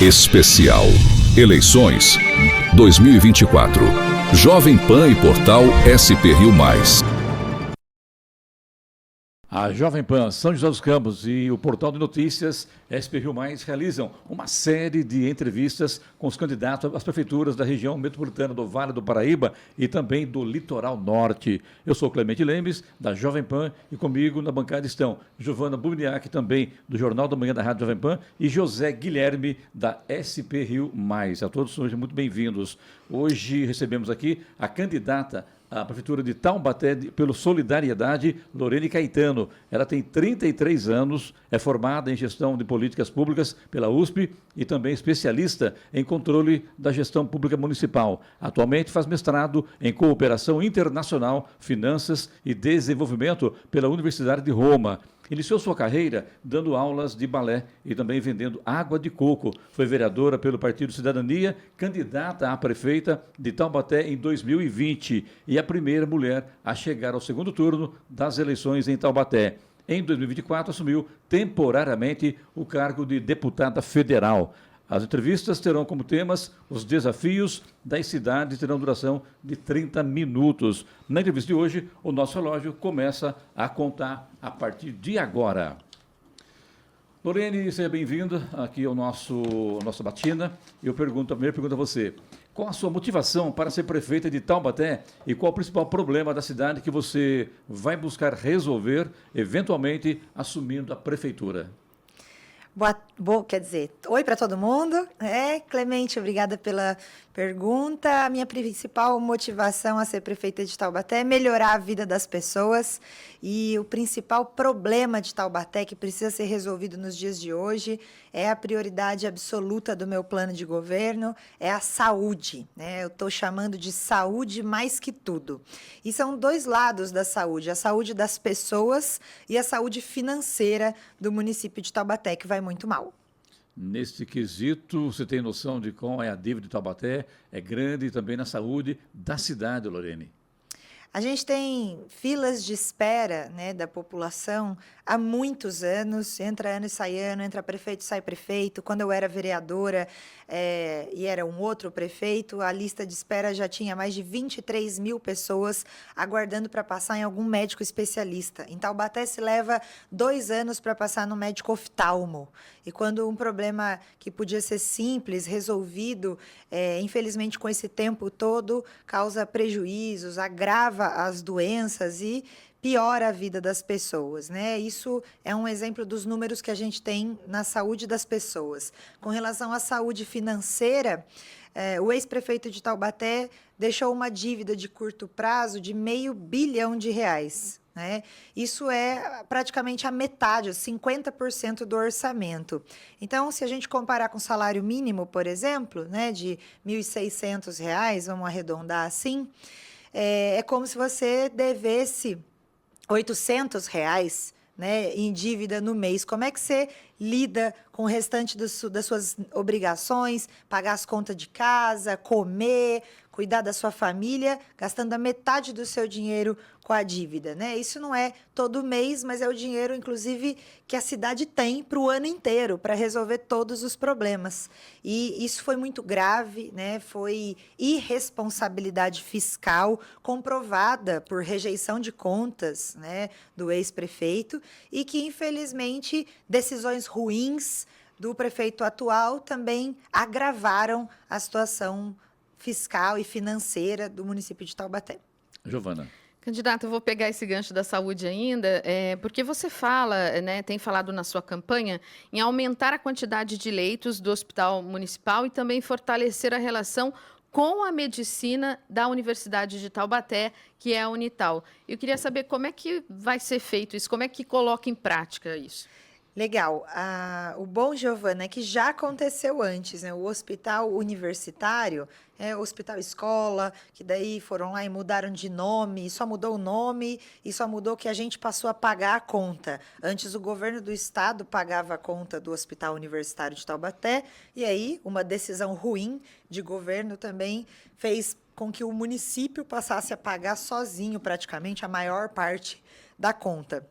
Especial Eleições 2024. Jovem Pan e Portal SP Rio Mais. A Jovem Pan, São José dos Campos e o Portal de Notícias SP Rio Mais realizam uma série de entrevistas com os candidatos às prefeituras da região metropolitana do Vale do Paraíba e também do Litoral Norte. Eu sou Clemente Lemes, da Jovem Pan, e comigo na bancada estão Giovana Bubniak, também do Jornal da Manhã da Rádio Jovem Pan, e José Guilherme, da SP Rio Mais. A todos sejam muito bem-vindos. Hoje recebemos aqui a candidata à Prefeitura de Taubaté, pelo Solidariedade, Lorene Caetano. Ela tem 33 anos, é formada em Gestão de Políticas Públicas pela USP e também especialista em controle da gestão pública municipal. Atualmente faz mestrado em Cooperação Internacional, Finanças e Desenvolvimento pela Universidade de Roma. Iniciou sua carreira dando aulas de balé e também vendendo água de coco. Foi vereadora pelo Partido Cidadania, candidata a prefeita de Taubaté em 2020 e a primeira mulher a chegar ao segundo turno das eleições em Taubaté. Em 2024, assumiu temporariamente o cargo de deputada federal. As entrevistas terão como temas os desafios das cidades e terão duração de 30 minutos. Na entrevista de hoje, o nosso relógio começa a contar a partir de agora. Lorene, seja bem-vinda aqui ao nossa batina. A primeira pergunta a você. Qual a sua motivação para ser prefeita de Taubaté e qual o principal problema da cidade que você vai buscar resolver, eventualmente assumindo a prefeitura? Oi para todo mundo. Clemente, obrigada pela pergunta. A minha principal motivação a ser prefeita de Taubaté é melhorar a vida das pessoas, e o principal problema de Taubaté que precisa ser resolvido nos dias de hoje é a prioridade absoluta do meu plano de governo, é a saúde, né? Eu estou chamando de saúde mais que tudo. E são dois lados da saúde, a saúde das pessoas e a saúde financeira do município de Taubaté, que vai muito mal. Neste quesito, você tem noção de qual é a dívida de Taubaté? É grande também na saúde da cidade, Lorene. A gente tem filas de espera, né, da população há muitos anos, entra ano e sai ano, entra prefeito, sai prefeito. Quando eu era vereadora e era um outro prefeito, a lista de espera já tinha mais de 23 mil pessoas aguardando para passar em algum médico especialista. Em Taubaté se leva 2 anos para passar no médico oftalmo. E quando um problema que podia ser simples, resolvido, infelizmente com esse tempo todo, causa prejuízos, agrava as doenças e piora a vida das pessoas, né? Isso é um exemplo dos números que a gente tem na saúde das pessoas. Com relação à saúde financeira, o ex-prefeito de Taubaté deixou uma dívida de curto prazo de R$500 bilhão, né? Isso é praticamente a metade, 50% do orçamento. Então, se a gente comparar com o salário mínimo, por exemplo, né, de R$1.600, vamos arredondar assim, é como se você devesse R$800, né, em dívida no mês. Como é que você lida com o restante das suas obrigações, pagar as contas de casa, comer, cuidar da sua família, gastando a metade do seu dinheiro com a dívida, né? Isso não é todo mês, mas é o dinheiro, inclusive, que a cidade tem para o ano inteiro, para resolver todos os problemas. E isso foi muito grave, né? Foi irresponsabilidade fiscal comprovada por rejeição de contas, né, do ex-prefeito, e que, infelizmente, decisões ruins do prefeito atual também agravaram a situação fiscal e financeira do município de Taubaté. Giovana. Candidato, eu vou pegar esse gancho da saúde ainda, porque você fala, né, tem falado na sua campanha, em aumentar a quantidade de leitos do Hospital Municipal e também fortalecer a relação com a medicina da Universidade de Taubaté, que é a Unital. Eu queria saber como é que vai ser feito isso, como é que coloca em prática isso? Legal. O bom, Giovana, é que já aconteceu antes, né? O hospital universitário, o hospital escola, que daí foram lá e mudaram de nome, só mudou o nome e só mudou que a gente passou a pagar a conta. Antes o governo do estado pagava a conta do Hospital Universitário de Taubaté, e aí uma decisão ruim de governo também fez com que o município passasse a pagar sozinho praticamente a maior parte da conta.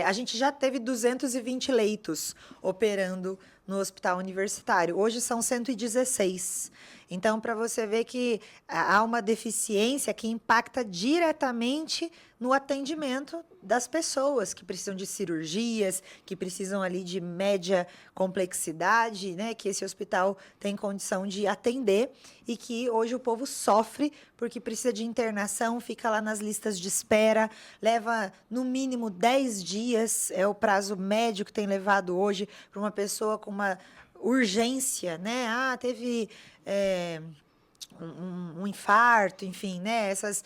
A gente já teve 220 leitos operando no hospital universitário. Hoje são 116. Então, para você ver que há uma deficiência que impacta diretamente no atendimento das pessoas que precisam de cirurgias, que precisam ali de média complexidade, né, que esse hospital tem condição de atender e que hoje o povo sofre porque precisa de internação, fica lá nas listas de espera, leva no mínimo 10 dias, é o prazo médio que tem levado hoje para uma pessoa com uma urgência, né? Teve um infarto, enfim, né? Essas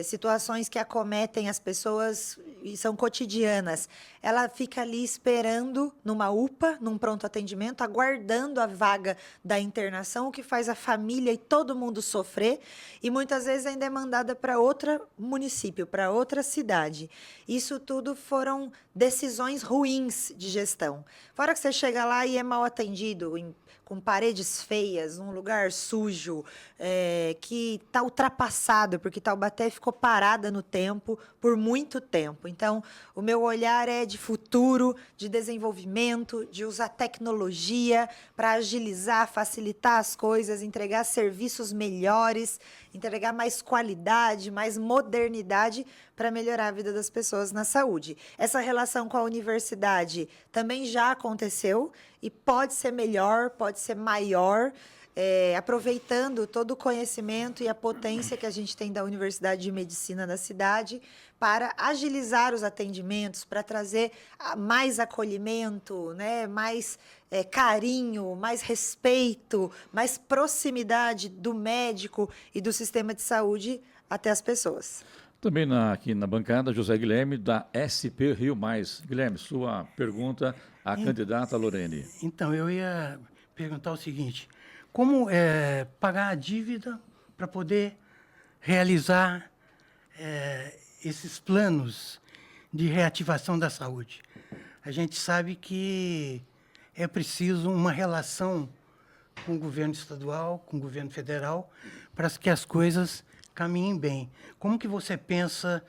situações que acometem as pessoas e são cotidianas. Ela fica ali esperando numa UPA, num pronto atendimento, aguardando a vaga da internação, o que faz a família e todo mundo sofrer, e muitas vezes ainda é mandada para outro município, para outra cidade. Isso tudo foram decisões ruins de gestão. Fora que você chega lá e é mal atendido, com paredes feias, um lugar sujo, que está ultrapassado, porque Taubaté ficou parada no tempo por muito tempo. Então, o meu olhar é de futuro, de desenvolvimento, de usar tecnologia para agilizar, facilitar as coisas, entregar serviços melhores, entregar mais qualidade, mais modernidade para melhorar a vida das pessoas na saúde. Essa relação com a universidade também já aconteceu e pode ser melhor, pode ser maior, aproveitando todo o conhecimento e a potência que a gente tem da Universidade de Medicina da cidade para agilizar os atendimentos, para trazer mais acolhimento, né, mais carinho, mais respeito, mais proximidade do médico e do sistema de saúde até as pessoas. Também aqui na bancada, José Guilherme, da SP Rio Mais. Guilherme, sua pergunta à candidata Lorene. Então, eu ia perguntar o seguinte: como pagar a dívida para poder realizar esses planos de reativação da saúde? A gente sabe que é preciso uma relação com o governo estadual, com o governo federal, para que as coisas caminhem bem. Como que você pensa,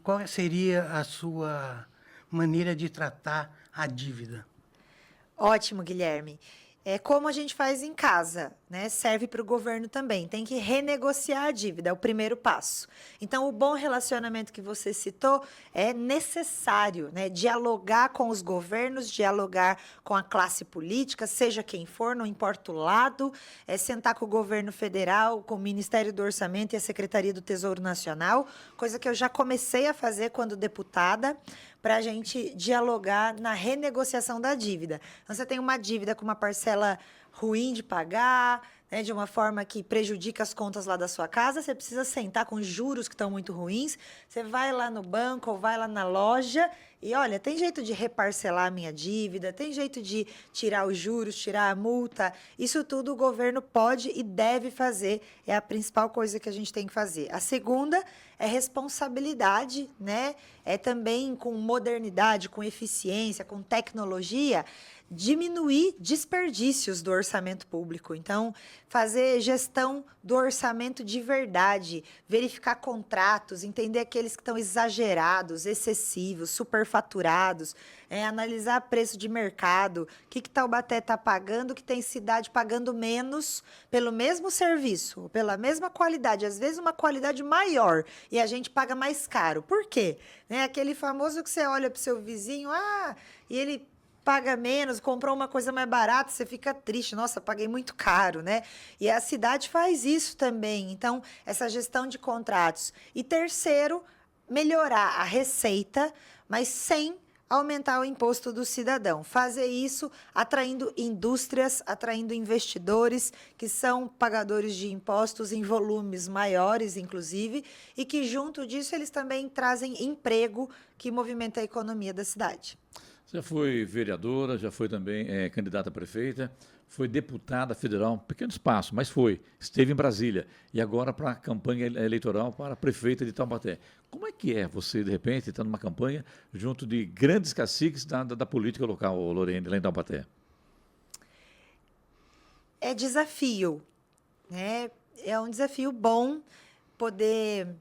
qual seria a sua maneira de tratar a dívida? Ótimo, Guilherme. É como a gente faz em casa, né? Serve para o governo também. Tem que renegociar a dívida, é o primeiro passo. Então, o bom relacionamento que você citou é necessário, né? Dialogar com os governos, dialogar com a classe política, seja quem for, não importa o lado, sentar com o governo federal, com o Ministério do Orçamento e a Secretaria do Tesouro Nacional, coisa que eu já comecei a fazer quando deputada, para a gente dialogar na renegociação da dívida. Então, você tem uma dívida com uma parcela ruim de pagar, né, de uma forma que prejudica as contas lá da sua casa, você precisa sentar com juros que estão muito ruins, você vai lá no banco ou vai lá na loja e, olha, tem jeito de reparcelar a minha dívida, tem jeito de tirar os juros, tirar a multa, isso tudo o governo pode e deve fazer, é a principal coisa que a gente tem que fazer. A segunda é responsabilidade, né? É também com modernidade, com eficiência, com tecnologia, diminuir desperdícios do orçamento público. Então, fazer gestão do orçamento de verdade, verificar contratos, entender aqueles que estão exagerados, excessivos, superfaturados, analisar preço de mercado, o que Taubaté está pagando, que tem cidade pagando menos pelo mesmo serviço, pela mesma qualidade, às vezes uma qualidade maior, e a gente paga mais caro. Por quê? Aquele famoso que você olha para o seu vizinho, e ele paga menos, comprou uma coisa mais barata, você fica triste, nossa, paguei muito caro, né? E a cidade faz isso também, então, essa gestão de contratos. E terceiro, melhorar a receita, mas sem aumentar o imposto do cidadão. Fazer isso atraindo indústrias, atraindo investidores que são pagadores de impostos em volumes maiores, inclusive, e que junto disso eles também trazem emprego que movimenta a economia da cidade. Já foi vereadora, já foi também candidata a prefeita, foi deputada federal, um pequeno espaço, mas esteve em Brasília e agora para a campanha eleitoral para a prefeita de Taubaté. Como é que você, de repente, está numa campanha junto de grandes caciques da política local, Lorene, lá em Taubaté? É desafio, né? É um desafio bom poder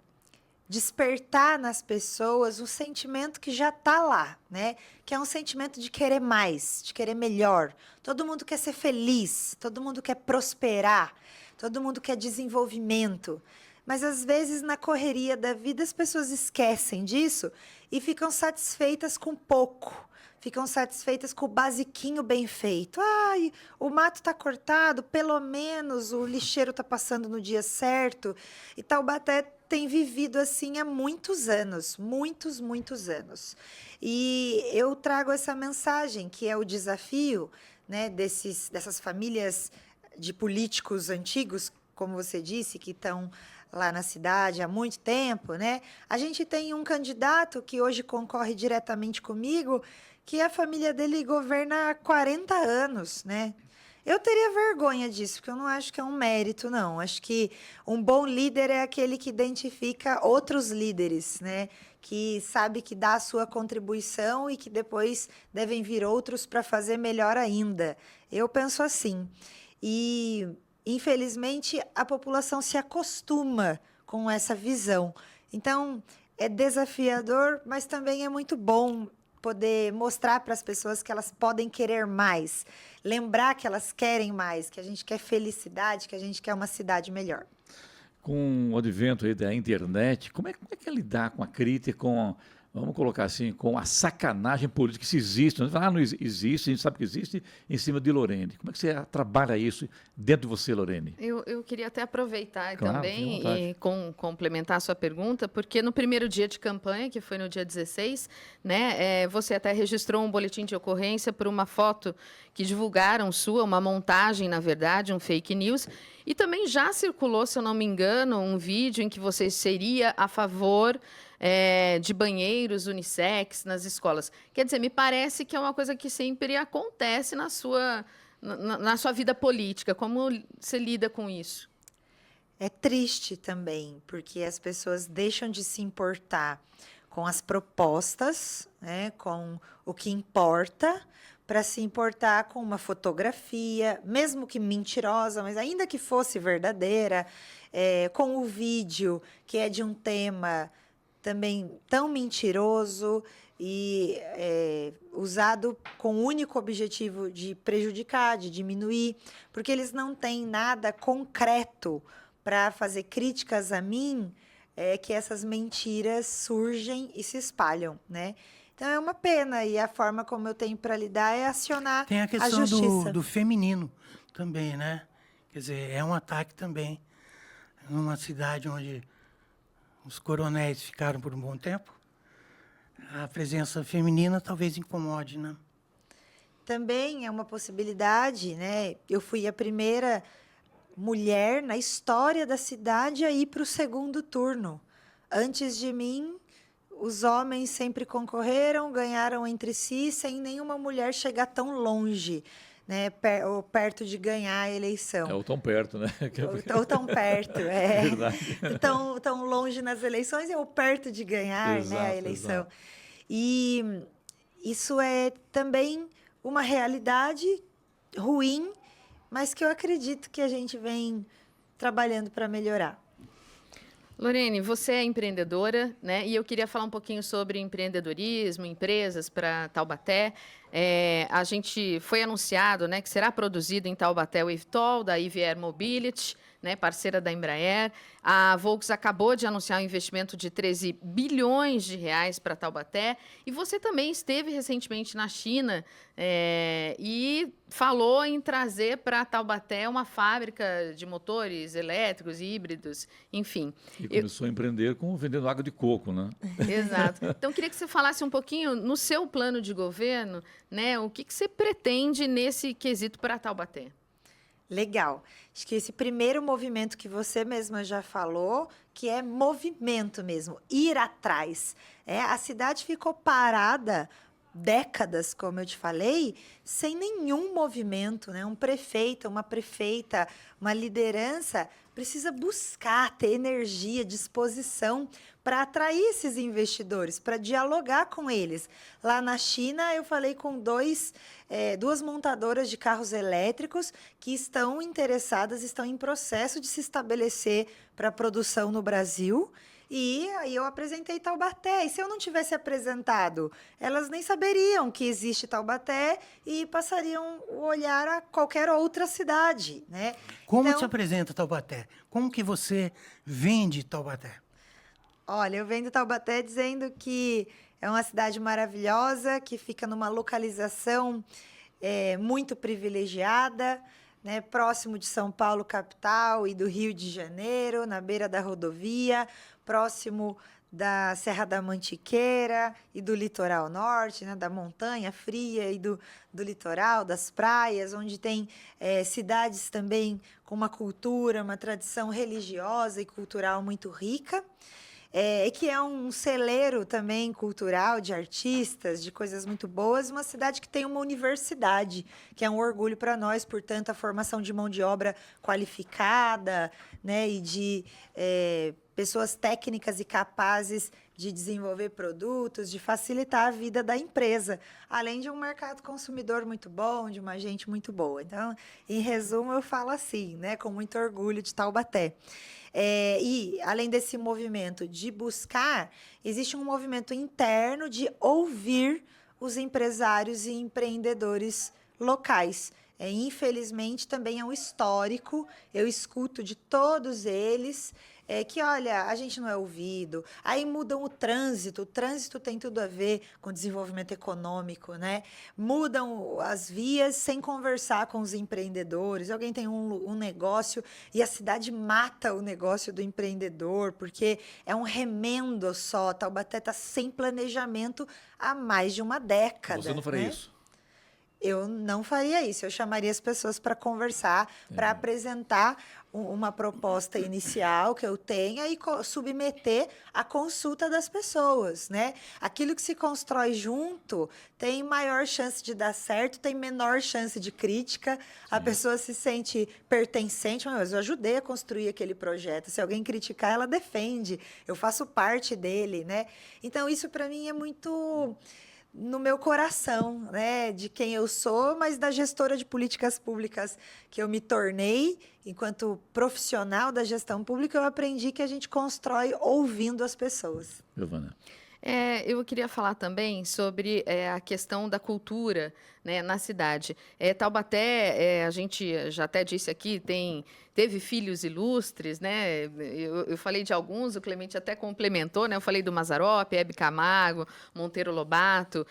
despertar nas pessoas um sentimento que já está lá, né? Que é um sentimento de querer mais, de querer melhor. Todo mundo quer ser feliz, todo mundo quer prosperar, todo mundo quer desenvolvimento. Mas, às vezes, na correria da vida, as pessoas esquecem disso e ficam satisfeitas com pouco. Ficam satisfeitas com o basiquinho bem feito. Ai, o mato está cortado, pelo menos o lixeiro está passando no dia certo. E Taubaté tem vivido assim há muitos anos, muitos anos. E eu trago essa mensagem, que é o desafio, né, dessas famílias de políticos antigos, como você disse, que estão lá na cidade há muito tempo, né? A gente tem um candidato que hoje concorre diretamente comigo, que a família dele governa há 40 anos, né? Eu teria vergonha disso, porque eu não acho que é um mérito, não. Acho que um bom líder é aquele que identifica outros líderes, né? Que sabe que dá a sua contribuição e que depois devem vir outros para fazer melhor ainda. Eu penso assim. E, infelizmente, a população se acostuma com essa visão. Então, é desafiador, mas também é muito bom poder mostrar para as pessoas que elas podem querer mais, lembrar que elas querem mais, que a gente quer felicidade, que a gente quer uma cidade melhor. Com o advento aí da internet, como é que é lidar com a crítica, vamos colocar assim, com a sacanagem política que se existe? Não existe, a gente sabe que existe, em cima de Lorene. Como é que você trabalha isso dentro de você, Lorene? Eu queria até aproveitar Claro, também fique à e complementar a sua pergunta, porque no primeiro dia de campanha, que foi no dia 16, né, você até registrou um boletim de ocorrência por uma foto que divulgaram sua, uma montagem, na verdade, um fake news, e também já circulou, se eu não me engano, um vídeo em que você seria a favor de banheiros unissex nas escolas. Quer dizer, me parece que é uma coisa que sempre acontece na sua vida política. Como você lida com isso? É triste também, porque as pessoas deixam de se importar com as propostas, né, com o que importa, para se importar com uma fotografia, mesmo que mentirosa, mas ainda que fosse verdadeira, com o vídeo, que é de um tema também tão mentiroso e usado com o único objetivo de prejudicar, de diminuir, porque eles não têm nada concreto para fazer críticas a mim, que essas mentiras surgem e se espalham, né? Então é uma pena, e a forma como eu tenho para lidar é acionar a justiça. Tem a questão do feminino também, né? Quer dizer, é um ataque também numa cidade onde os coronéis ficaram por um bom tempo. A presença feminina talvez incomode, né? Também é uma possibilidade, né? Eu fui a primeira mulher na história da cidade a ir para o segundo turno. Antes de mim, os homens sempre concorreram, ganharam entre si, sem nenhuma mulher chegar tão longe, né, ou perto de ganhar a eleição. Ou tão perto, né? Ou tão perto, Verdade. tão longe nas eleições ou perto de ganhar, Exato, né, a eleição. exato. E isso é também uma realidade ruim, mas que eu acredito que a gente vem trabalhando para melhorar. Lorene, você é empreendedora, né? E eu queria falar um pouquinho sobre empreendedorismo, empresas para Taubaté. A gente foi anunciado, né, que será produzido em Taubaté o eVTOL da IVR Mobility, né, parceira da Embraer. A Volks acabou de anunciar um investimento de 13 bilhões de reais para Taubaté. E você também esteve recentemente na China e falou em trazer para Taubaté uma fábrica de motores elétricos, híbridos, enfim. E começou a empreender vendendo água de coco, né? Exato. Então, queria que você falasse um pouquinho, no seu plano de governo, né, o que você pretende nesse quesito para Taubaté? Legal. Acho que esse primeiro movimento que você mesma já falou, que é movimento mesmo, ir atrás. A cidade ficou parada décadas, como eu te falei, sem nenhum movimento, né? Um prefeito, uma prefeita, uma liderança precisa buscar, ter energia, disposição para atrair esses investidores, para dialogar com eles. Lá na China, eu falei com duas montadoras de carros elétricos que estão interessadas, estão em processo de se estabelecer para a produção no Brasil. E aí eu apresentei Taubaté. E se eu não tivesse apresentado, elas nem saberiam que existe Taubaté e passariam o olhar a qualquer outra cidade, né? Como Então, se apresenta Taubaté? Como que você vende Taubaté? olha, eu venho do Taubaté dizendo que é uma cidade maravilhosa, que fica numa localização muito privilegiada, né, próximo de São Paulo, capital, e do Rio de Janeiro, na beira da rodovia, próximo da Serra da Mantiqueira e do litoral norte, né, da montanha fria e do litoral, das praias, onde tem cidades também com uma cultura, uma tradição religiosa e cultural muito rica. E que é um celeiro também cultural de artistas, de coisas muito boas, uma cidade que tem uma universidade, que é um orgulho para nós, portanto, a formação de mão de obra qualificada, né, e de pessoas técnicas e capazes de desenvolver produtos, de facilitar a vida da empresa, além de um mercado consumidor muito bom, de uma gente muito boa. Então, em resumo, eu falo assim, né, com muito orgulho de Taubaté. E, além desse movimento de buscar, existe um movimento interno de ouvir os empresários e empreendedores locais. Infelizmente, também é um histórico, eu escuto de todos eles que, olha, a gente não é ouvido. Aí mudam o trânsito tem tudo a ver com desenvolvimento econômico, né? Mudam as vias sem conversar com os empreendedores. Alguém tem um negócio e a cidade mata o negócio do empreendedor, porque é um remendo só. Taubaté está sem planejamento há mais de uma década. Você não faria né? isso? Eu não faria isso, eu chamaria as pessoas para conversar, para apresentar uma proposta inicial que eu tenha e submeter à consulta das pessoas, né? Aquilo que se constrói junto tem maior chance de dar certo, tem menor chance de crítica, a pessoa se sente pertencente, mas eu ajudei a construir aquele projeto, se alguém criticar, ela defende, eu faço parte dele, né? Então, isso para mim é muito no meu coração, né, de quem eu sou, mas da gestora de políticas públicas que eu me tornei, enquanto profissional da gestão pública, eu aprendi que a gente constrói ouvindo as pessoas. Giovana. Eu queria falar também sobre a questão da cultura, né, na cidade. Taubaté, a gente já até disse aqui, teve filhos ilustres, né? Eu falei de alguns, o Clemente até complementou, né? Eu falei do Mazzaropi, Hebe Camargo, Monteiro Lobato.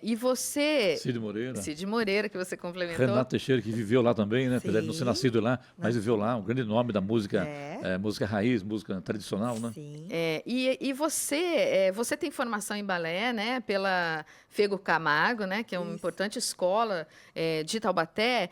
E você... Cid Moreira, que você complementou. Renato Teixeira, que viveu lá também, né? Apesar de não ser Sim. nascido lá, mas viveu lá, um grande nome da música, música raiz, música tradicional, né? Sim. E você tem formação em balé, né? Pela Fego Camargo, né? Que é uma importante escola de Taubaté.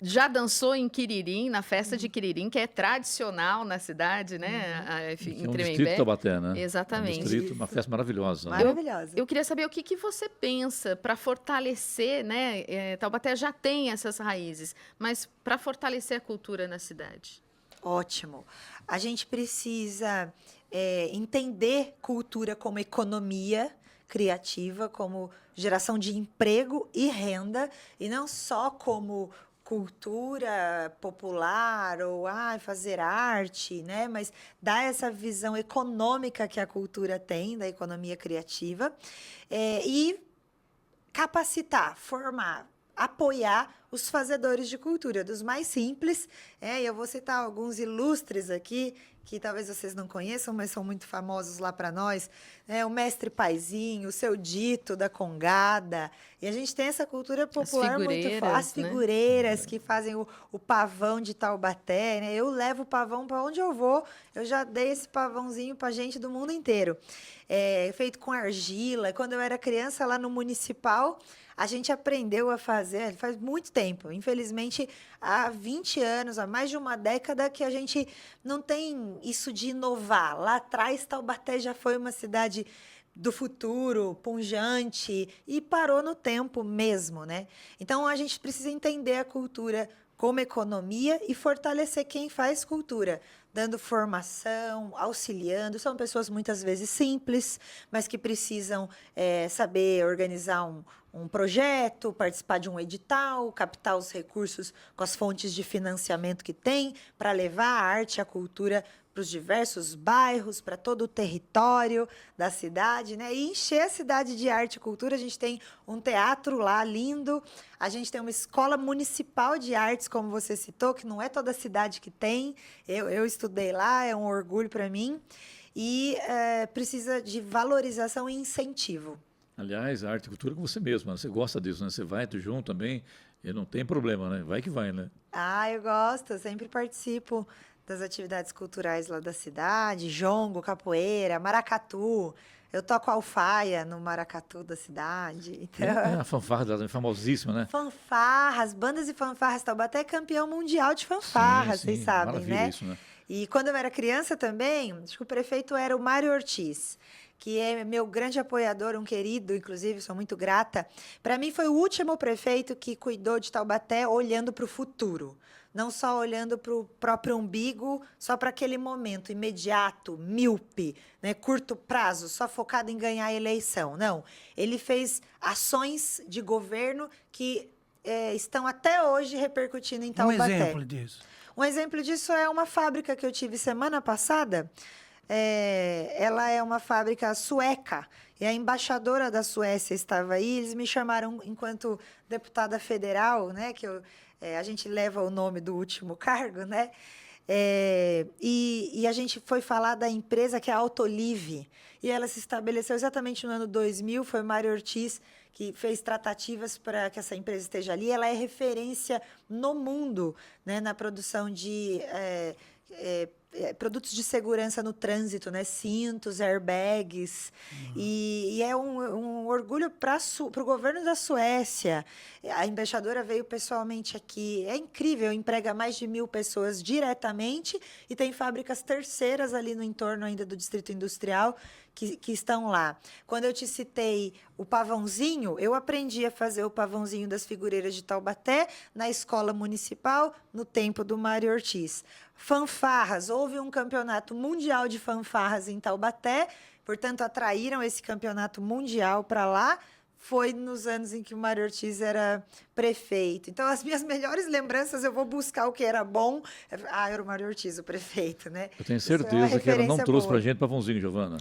Já dançou em Quiririm, na festa de Quiririm, que é tradicional na cidade, né? Que Em é um Tremembé. distrito de Taubaté, né? Exatamente. Um distrito, uma festa maravilhosa. Né? Maravilhosa. Eu queria saber o que você pensa para fortalecer, né? Taubaté já tem essas raízes, mas para fortalecer a cultura na cidade. Ótimo. A gente precisa entender cultura como economia criativa, como geração de emprego e renda, e não só como cultura popular ou fazer arte, né? Mas dar essa visão econômica que a cultura tem, da economia criativa, e capacitar, formar, apoiar os fazedores de cultura, dos mais simples. Eu vou citar alguns ilustres aqui, que talvez vocês não conheçam, mas são muito famosos lá para nós. O Mestre Paizinho, o Seu Dito da Congada. E a gente tem essa cultura popular muito forte. As figureiras, né? Que fazem o pavão de Taubaté. Né? Eu levo o pavão para onde eu vou. Eu já dei esse pavãozinho para gente do mundo inteiro. Feito com argila. Quando eu era criança, lá no Municipal, a gente aprendeu a fazer, faz muito tempo, infelizmente, há 20 anos, há mais de uma década, que a gente não tem isso de inovar. Lá atrás, Taubaté já foi uma cidade do futuro, pujante, e parou no tempo mesmo, né? Então, a gente precisa entender a cultura como economia e fortalecer quem faz cultura, dando formação, auxiliando. São pessoas muitas vezes simples, mas que precisam saber organizar um projeto, participar de um edital, captar os recursos com as fontes de financiamento que tem, para levar a arte e a cultura para para os diversos bairros, para todo o território da cidade, né? E encher a cidade de arte e cultura. A gente tem um teatro lá lindo, a gente tem uma escola municipal de artes, como você citou, que não é toda cidade que tem. Eu estudei lá, é um orgulho para mim. E precisa de valorização e incentivo. Aliás, a arte e cultura é com você mesma, né? Você gosta disso, né? Você vai, tu junto também, e não tem problema, né? Vai que vai, né? Eu gosto, eu sempre participo das atividades culturais lá da cidade, jongo, capoeira, maracatu. Eu toco alfaia no maracatu da cidade. Então... A fanfarra famosíssima, né? Fanfarras, bandas e fanfarras. Taubaté é campeão mundial de fanfarras, Sim, vocês sabem, maravilha né? isso, né? E quando eu era criança também, acho que o prefeito era o Mário Ortiz, que é meu grande apoiador, um querido, inclusive, sou muito grata. Para mim, foi o último prefeito que cuidou de Taubaté olhando para o futuro. Não só olhando para o próprio umbigo, só para aquele momento imediato, míope, né, curto prazo, só focado em ganhar a eleição. Não, ele fez ações de governo que estão até hoje repercutindo em Taubaté. Um exemplo disso. Um exemplo disso é uma fábrica que eu tive semana passada. Ela é uma fábrica sueca e a embaixadora da Suécia estava aí. Eles me chamaram enquanto deputada federal, né? Que a gente leva o nome do último cargo, né? E a gente foi falar da empresa que é a Autoliv. E ela se estabeleceu exatamente no ano 2000. Foi o Mário Ortiz que fez tratativas para que essa empresa esteja ali. Ela é referência no mundo, né, na produção de produtos de segurança no trânsito, né? Cintos, airbags. E é um orgulho para o governo da Suécia. A embaixadora veio pessoalmente aqui. É incrível, emprega mais de 1.000 pessoas diretamente e tem fábricas terceiras ali no entorno ainda do Distrito Industrial que estão lá. Quando eu te citei o pavãozinho, eu aprendi a fazer o pavãozinho das figureiras de Taubaté na escola municipal, no tempo do Mário Ortiz. Fanfarras, houve um campeonato mundial de fanfarras em Taubaté, portanto, atraíram esse campeonato mundial para lá. Foi nos anos em que o Mário Ortiz era prefeito. Então, as minhas melhores lembranças, eu vou buscar o que era bom. Era o Mário Ortiz, o prefeito, né? Eu tenho certeza que ela não trouxe para a gente pavãozinho, Giovana.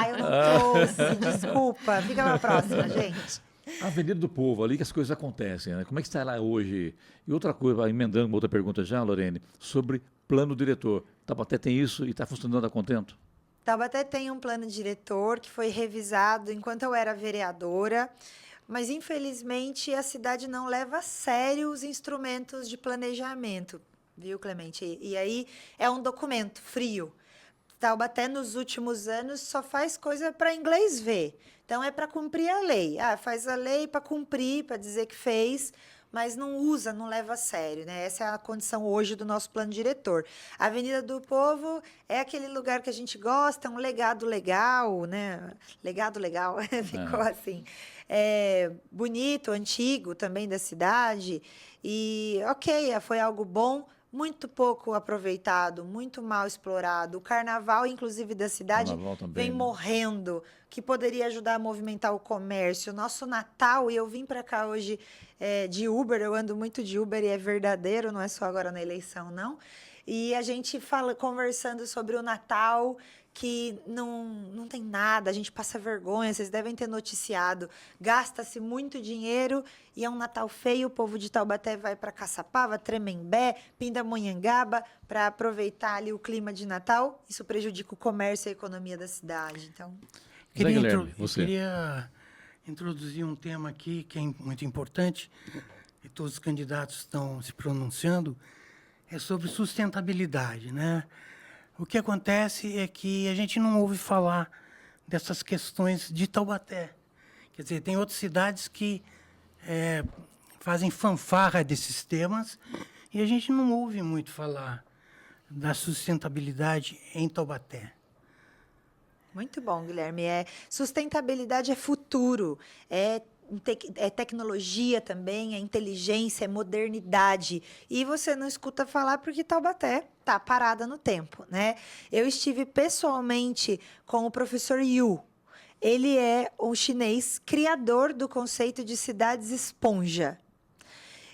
Eu não trouxe, desculpa. Fica para a próxima, gente. A Avenida do Povo, ali que as coisas acontecem, né? Como é que está lá hoje? E outra coisa, emendando uma outra pergunta já, Lorene, sobre plano diretor. Taubaté tem isso e está funcionando a contento? Taubaté tem um plano diretor que foi revisado enquanto eu era vereadora, mas infelizmente a cidade não leva a sério os instrumentos de planejamento, viu, Clemente? E aí é um documento frio. Taubaté, nos últimos anos, só faz coisa para inglês ver. Então, é para cumprir a lei. Faz a lei para cumprir, para dizer que fez, mas não usa, não leva a sério, né? Essa é a condição hoje do nosso plano diretor. A Avenida do Povo é aquele lugar que a gente gosta, é um legado legal, né? Legado legal, ficou assim. Bonito, antigo também da cidade. E, foi algo bom, muito pouco aproveitado, muito mal explorado. O carnaval, inclusive, da cidade vem morrendo, que poderia ajudar a movimentar o comércio. O nosso Natal, e eu vim para cá hoje de Uber, eu ando muito de Uber e é verdadeiro, não é só agora na eleição, não. E a gente conversando sobre o Natal, que não tem nada, a gente passa vergonha, vocês devem ter noticiado, gasta-se muito dinheiro e é um Natal feio, o povo de Taubaté vai para Caçapava, Tremembé, Pindamonhangaba, para aproveitar ali o clima de Natal, isso prejudica o comércio e a economia da cidade, então... Eu queria introduzir um tema aqui que é muito importante, e todos os candidatos estão se pronunciando, é sobre sustentabilidade, né? O que acontece é que a gente não ouve falar dessas questões de Taubaté. Quer dizer, tem outras cidades que fazem fanfarra desses temas e a gente não ouve muito falar da sustentabilidade em Taubaté. Muito bom, Guilherme. Sustentabilidade é futuro, é tecnologia também, é inteligência, é modernidade. E você não escuta falar porque Taubaté está parada no tempo, né? Eu estive pessoalmente com o professor Yu. Ele é um chinês criador do conceito de cidades esponja.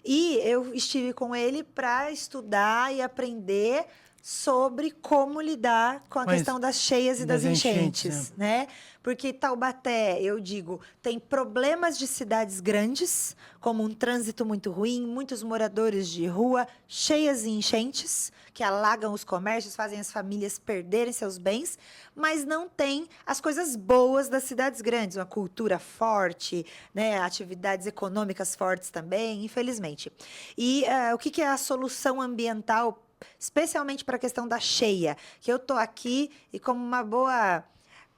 E eu estive com ele para estudar e aprender sobre como lidar com a Mas questão das cheias e das das enchentes, enchentes, né? Porque Taubaté, eu digo, tem problemas de cidades grandes, como um trânsito muito ruim, muitos moradores de rua, cheias e enchentes, que alagam os comércios, fazem as famílias perderem seus bens, mas não tem as coisas boas das cidades grandes, uma cultura forte, né? Atividades econômicas fortes também, infelizmente. E o que é a solução ambiental, especialmente para a questão da cheia, que eu estou aqui e como uma boa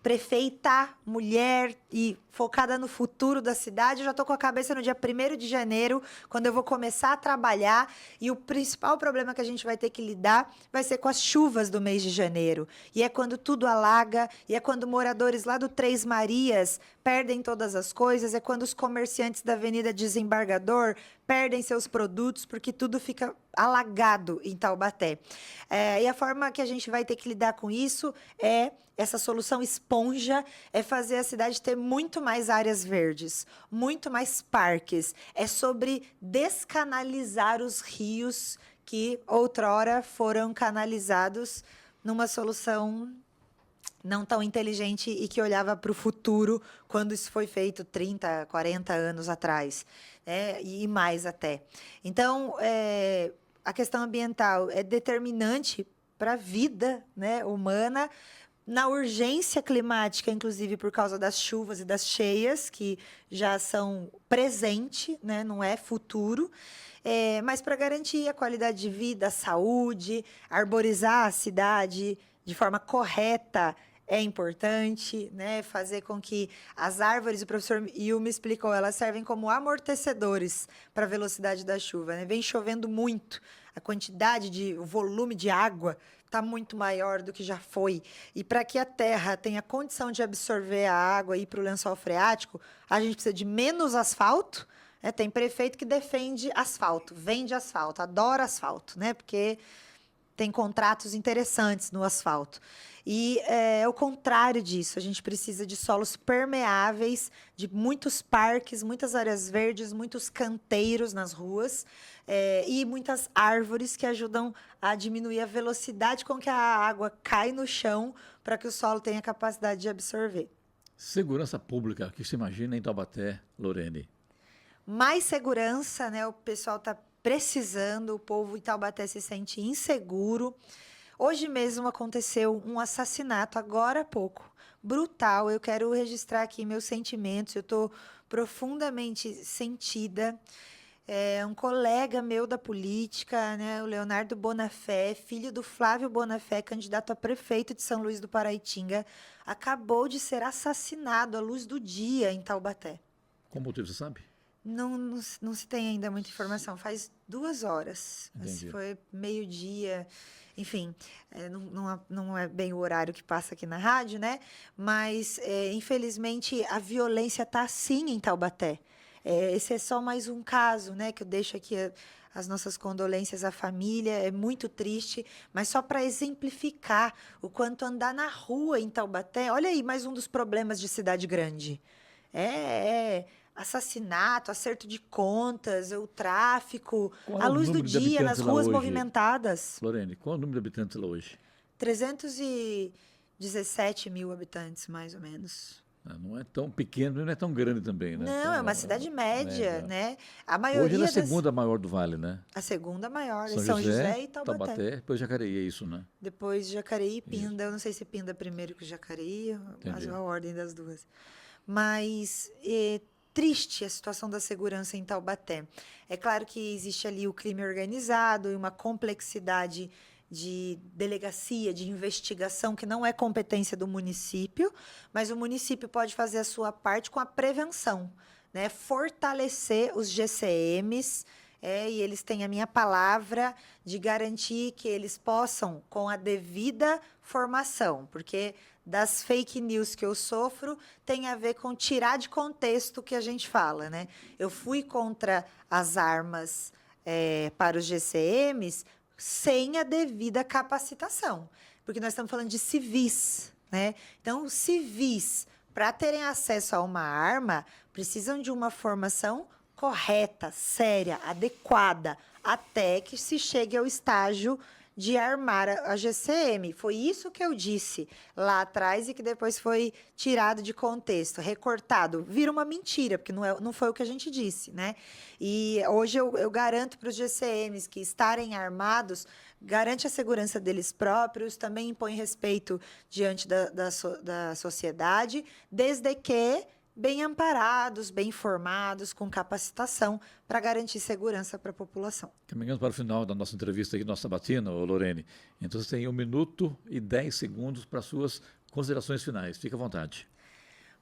prefeita, mulher e focada no futuro da cidade, eu já estou com a cabeça no dia 1º de janeiro, quando eu vou começar a trabalhar, e o principal problema que a gente vai ter que lidar vai ser com as chuvas do mês de janeiro. E é quando tudo alaga, e é quando moradores lá do Três Marias perdem todas as coisas, é quando os comerciantes da Avenida Desembargador perdem seus produtos, porque tudo fica alagado em Taubaté. E a forma que a gente vai ter que lidar com isso é essa solução esponja, é fazer a cidade ter muito mais áreas verdes, muito mais parques. É sobre descanalizar os rios que outrora foram canalizados numa solução não tão inteligente e que olhava para o futuro quando isso foi feito 30, 40 anos atrás, né? E mais até. Então, a questão ambiental é determinante para a vida, né, humana, na urgência climática, inclusive por causa das chuvas e das cheias, que já são presente, né, não é futuro, mas para garantir a qualidade de vida, a saúde, arborizar a cidade de forma correta é importante, né, fazer com que as árvores, o professor Yu me explicou, elas servem como amortecedores para a velocidade da chuva, né? Vem chovendo muito, a quantidade o volume de água está muito maior do que já foi. E para que a terra tenha condição de absorver a água e ir para o lençol freático, a gente precisa de menos asfalto. Tem prefeito que defende asfalto, vende asfalto, adora asfalto, né? Porque tem contratos interessantes no asfalto. E é o contrário disso, a gente precisa de solos permeáveis, de muitos parques, muitas áreas verdes, muitos canteiros nas ruas, e muitas árvores que ajudam a diminuir a velocidade com que a água cai no chão para que o solo tenha capacidade de absorver. Segurança pública, o que você imagina em Taubaté, Lorene? Mais segurança, né? O pessoal está precisando, o povo em Taubaté se sente inseguro. Hoje mesmo aconteceu um assassinato, agora há pouco, brutal. Eu quero registrar aqui meus sentimentos, eu estou profundamente sentida. Um colega meu da política, né, o Leonardo Bonafé, filho do Flávio Bonafé, candidato a prefeito de São Luís do Paraitinga, acabou de ser assassinado à luz do dia em Taubaté. Qual motivo, você sabe? Não se tem ainda muita informação. Faz 2 horas. Entendi. Foi meio-dia. Enfim, não é bem o horário que passa aqui na rádio, né? Mas, infelizmente, a violência está assim em Taubaté. Esse é só mais um caso, né? Que eu deixo aqui as nossas condolências à família. É muito triste, mas só para exemplificar o quanto andar na rua em Taubaté. Olha aí, mais um dos problemas de cidade grande. Assassinato, acerto de contas, o tráfico, Qual a o luz do número de dia nas habitantes lá ruas hoje? movimentadas. Lorene, qual é o número de habitantes lá hoje? 317 mil habitantes, mais ou menos. Não é tão pequeno e não é tão grande também, né? Não, Então, é uma cidade média, né? A Hoje maioria ela é a das... segunda maior do Vale, né? A segunda maior, São José e Taubaté. depois Jacareí, é isso, né? Depois Jacareí e Pinda. Eu não sei se Pinda primeiro que Jacareí, mas a ordem das duas. Mas... triste a situação da segurança em Taubaté. É claro que existe ali o crime organizado e uma complexidade de delegacia, de investigação, que não é competência do município, mas o município pode fazer a sua parte com a prevenção, né? Fortalecer os GCMs, e eles têm a minha palavra de garantir que eles possam, com a devida formação, porque das fake news que eu sofro tem a ver com tirar de contexto o que a gente fala, né? Eu fui contra as armas para os GCMs sem a devida capacitação, porque nós estamos falando de civis, né? Então, civis, para terem acesso a uma arma, precisam de uma formação correta, séria, adequada, até que se chegue ao estágio de armar a GCM. Foi isso que eu disse lá atrás e que depois foi tirado de contexto, recortado. Vira uma mentira, porque não foi o que a gente disse, né? E hoje eu garanto para os GCMs que estarem armados garante a segurança deles próprios, também impõe respeito diante da sociedade, desde que bem amparados, bem informados, com capacitação para garantir segurança para a população. Caminhando para o final da nossa entrevista aqui, nossa sabatina, Lorene, então você tem 1 minuto e 10 segundos para suas considerações finais. Fique à vontade.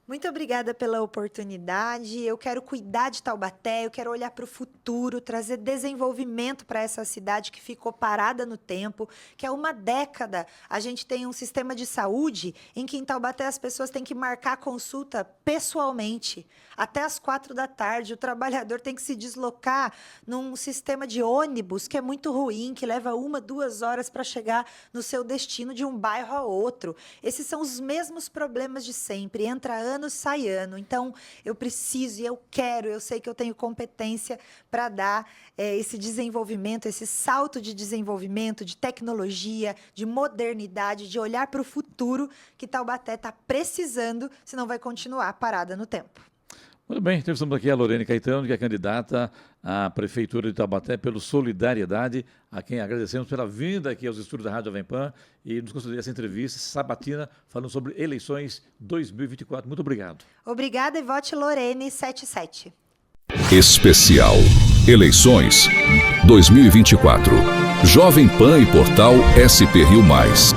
Muito obrigada pela oportunidade. Eu quero cuidar de Taubaté, eu quero olhar para o futuro, trazer desenvolvimento para essa cidade que ficou parada no tempo, que há uma década a gente tem um sistema de saúde em que em Taubaté as pessoas têm que marcar consulta pessoalmente. Até às 4 da tarde, o trabalhador tem que se deslocar num sistema de ônibus que é muito ruim, que leva 1, 2 horas para chegar no seu destino de um bairro a outro. Esses são os mesmos problemas de sempre, entra ano, sai ano. Então, eu preciso e eu quero, eu sei que eu tenho competência para dar esse desenvolvimento, esse salto de desenvolvimento, de tecnologia, de modernidade, de olhar para o futuro que Taubaté está precisando, senão vai continuar parada no tempo. Muito bem, entrevistamos aqui a Lorene Caetano, que é candidata à Prefeitura de Taubaté pelo Solidariedade, a quem agradecemos pela vinda aqui aos estúdios da Rádio Jovem Pan e nos conceder essa entrevista sabatina falando sobre eleições 2024. Muito obrigado. Obrigada e vote Lorene 77. Especial Eleições 2024. Jovem Pan e Portal SP Rio Mais.